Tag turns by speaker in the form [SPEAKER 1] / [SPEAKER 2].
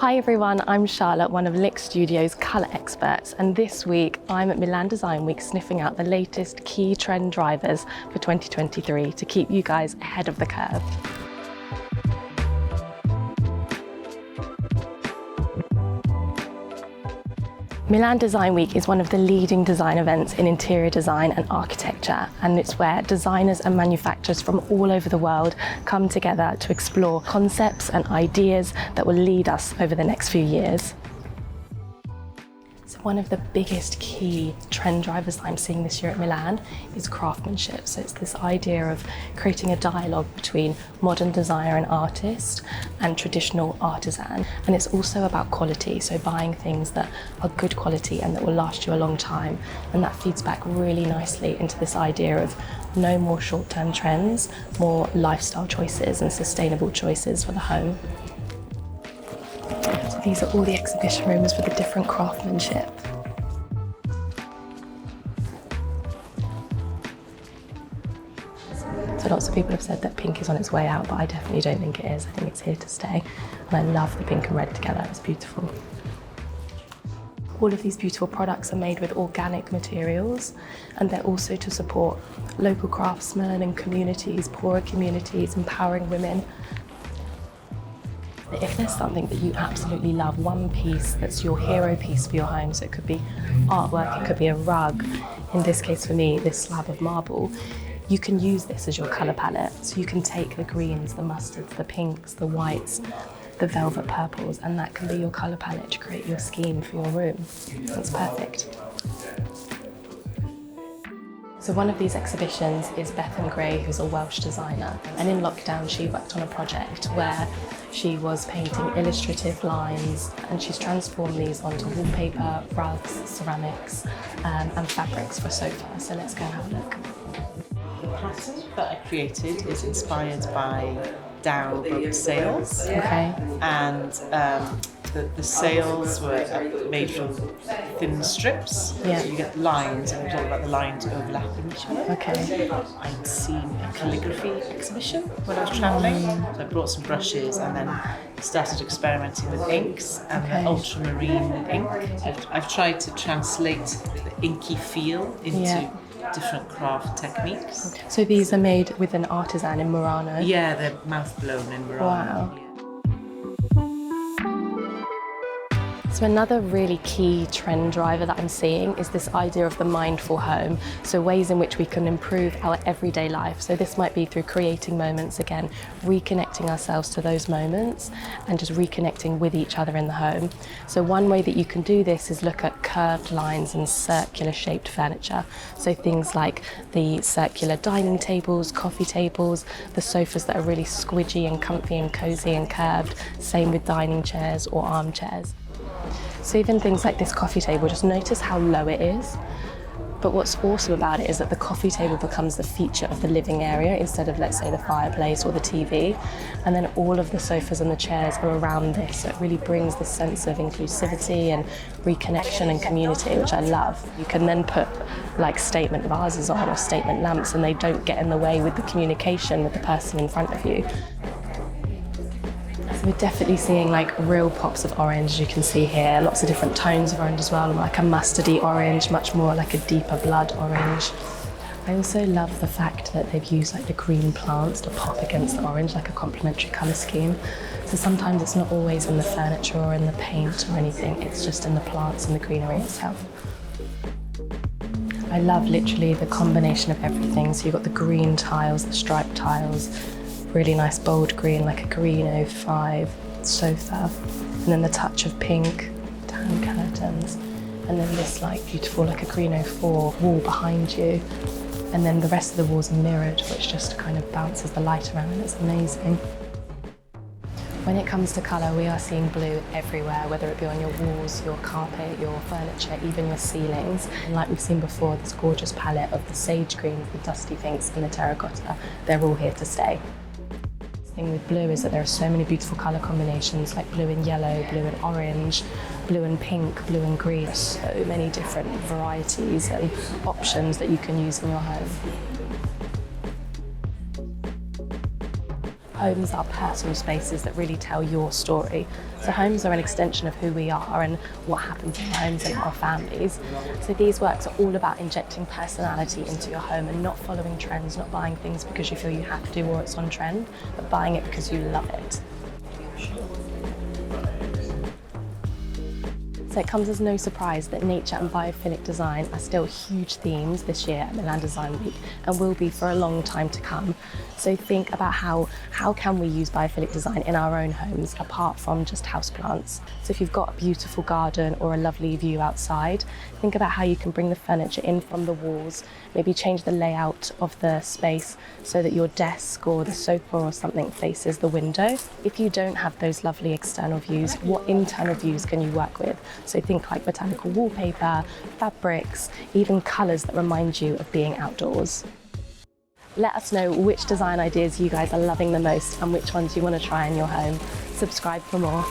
[SPEAKER 1] Hi everyone, I'm Charlotte, one of Lick Studio's colour experts, and this week I'm at Milan Design Week sniffing out the latest key trend drivers for 2023 to keep you guys ahead of the curve. Milan Design Week is one of the leading design events in interior design and architecture, and it's where designers and manufacturers from all over the world come together to explore concepts and ideas that will lead us over the next few years. So one of the biggest key trend drivers that I'm seeing this year at Milan is craftsmanship. So it's this idea of creating a dialogue between modern designer and artist and traditional artisan. And it's also about quality, so buying things that are good quality and that will last you a long time. And that feeds back really nicely into this idea of no more short-term trends, more lifestyle choices and sustainable choices for the home. So these are all the exhibition rooms for the different craftsmanship. So lots of people have said that pink is on its way out, but I definitely don't think it is. I think it's here to stay. And I love the pink and red together, it's beautiful. All of these beautiful products are made with organic materials, and they're also to support local craftsmen and communities, poorer communities, empowering women. If there's something that you absolutely love, one piece that's your hero piece for your home, so it could be artwork, it could be a rug, in this case for me, this slab of marble, you can use this as your colour palette. So you can take the greens, the mustards, the pinks, the whites, the velvet purples, and that can be your colour palette to create your scheme for your room. It's perfect. So one of these exhibitions is Bethan Gray, who's a Welsh designer. And in lockdown, she worked on a project where she was painting illustrative lines, and she's transformed these onto wallpaper, rugs, ceramics, and fabrics for a sofa. So let's go and have a look.
[SPEAKER 2] The pattern that I created is inspired by Dow boat sails.
[SPEAKER 1] Okay.
[SPEAKER 2] And the sails were made from thin strips.
[SPEAKER 1] Yeah.
[SPEAKER 2] So you get lines, and it was all about the lines overlapping each other.
[SPEAKER 1] Okay.
[SPEAKER 2] I'd seen a calligraphy exhibition when I was travelling, so I brought some brushes and then started experimenting with inks and
[SPEAKER 1] Okay.
[SPEAKER 2] the ultramarine ink. I've tried to translate the inky feel into different craft techniques.
[SPEAKER 1] So these are made with an artisan in Murano?
[SPEAKER 2] Yeah, they're mouth blown in Murano.
[SPEAKER 1] Wow.
[SPEAKER 2] Yeah.
[SPEAKER 1] So another really key trend driver that I'm seeing is this idea of the mindful home. So ways in which we can improve our everyday life. So this might be through creating moments, again, reconnecting ourselves to those moments and just reconnecting with each other in the home. So one way that you can do this is look at curved lines and circular shaped furniture. So things like the circular dining tables, coffee tables, the sofas that are really squidgy and comfy and cozy and curved. Same with dining chairs or armchairs. So even things like this coffee table, just notice how low it is. But what's awesome about it is that the coffee table becomes the feature of the living area instead of, let's say, the fireplace or the TV. And then all of the sofas and the chairs are around this. So it really brings this sense of inclusivity and reconnection and community, which I love. You can then put like statement vases on or statement lamps, and they don't get in the way with the communication with the person in front of you. So we're definitely seeing like real pops of orange, as you can see here. Lots of different tones of orange as well, like a mustardy orange, much more like a deeper blood orange. I also love the fact that they've used like the green plants to pop against the orange, like a complementary colour scheme. So sometimes it's not always in the furniture or in the paint or anything, it's just in the plants and the greenery itself. I love literally the combination of everything. So you've got the green tiles, the striped tiles, really nice bold green, like a green 05 sofa, and then the touch of pink, tan curtains, and then this like beautiful, like a green 04 wall behind you, and then the rest of the walls are mirrored, which just kind of bounces the light around, and it's amazing. When it comes to colour, we are seeing blue everywhere, whether it be on your walls, your carpet, your furniture, even your ceilings. And like we've seen before, this gorgeous palette of the sage greens, the dusty pinks, and the terracotta, they're all here to stay. The thing with blue is that there are so many beautiful colour combinations, like blue and yellow, blue and orange, blue and pink, blue and green. There's so many different varieties and options that you can use in your home. Homes are personal spaces that really tell your story. So homes are an extension of who we are and what happens in homes and our families. So these works are all about injecting personality into your home and not following trends, not buying things because you feel you have to or it's on trend, but buying it because you love it. So it comes as no surprise that nature and biophilic design are still huge themes this year at Milan Design Week and will be for a long time to come. So think about how can we use biophilic design in our own homes apart from just houseplants. So if you've got a beautiful garden or a lovely view outside, think about how you can bring the furniture in from the walls, maybe change the layout of the space so that your desk or the sofa or something faces the window. If you don't have those lovely external views, what internal views can you work with? So think like botanical wallpaper, fabrics, even colours that remind you of being outdoors. Let us know which design ideas you guys are loving the most and which ones you want to try in your home. Subscribe for more.